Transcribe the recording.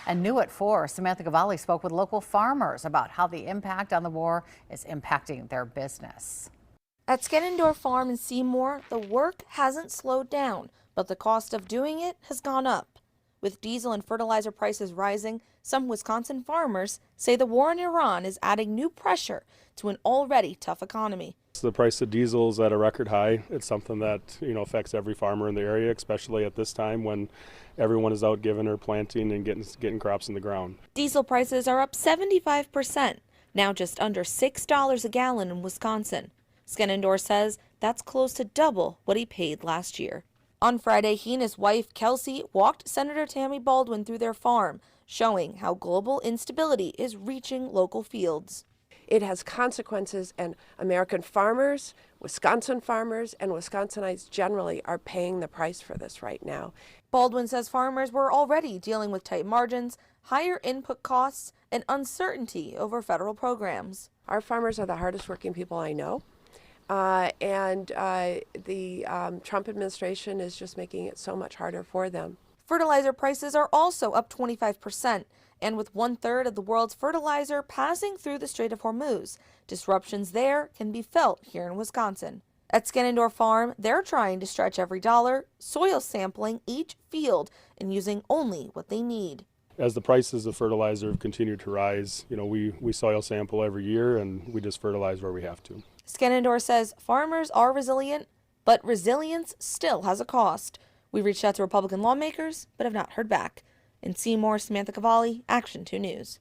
And new at 4, Samantha Cavalli spoke with local farmers about how the impact on the war is impacting their business. At Skenendorf Farm in Seymour, the work hasn't slowed down, but the cost of doing it has gone up. With diesel and fertilizer prices rising, some Wisconsin farmers say the war in Iran is adding new pressure to an already tough economy. The price of diesel is at a record high. It's something that affects every farmer in the area, especially at this time when everyone is out giving or planting and getting crops in the ground. Diesel prices are up 75%, now just under $6 a gallon in Wisconsin. Skenendorf says that's close to double what he paid last year. On Friday, he and his wife, Kelsey, walked Senator Tammy Baldwin through their farm, showing how global instability is reaching local fields. It has consequences, and American farmers, Wisconsin farmers, and Wisconsinites generally are paying the price for this right now. Baldwin says farmers were already dealing with tight margins, higher input costs, and uncertainty over federal programs. Our farmers are the hardest working people I know. The Trump administration is just making it so much harder for them. Fertilizer prices are also up 25%, and with 1/3 of the world's fertilizer passing through the Strait of Hormuz, disruptions there can be felt here in Wisconsin. At Skenendorf Farm, they're trying to stretch every dollar, soil sampling each field and using only what they need. As the prices of fertilizer have continued to rise, we soil sample every year and we just fertilize where we have to. Skenendorf says farmers are resilient, but resilience still has a cost. We reached out to Republican lawmakers, but have not heard back. In Seymour, Samantha Cavalli, Action 2 News.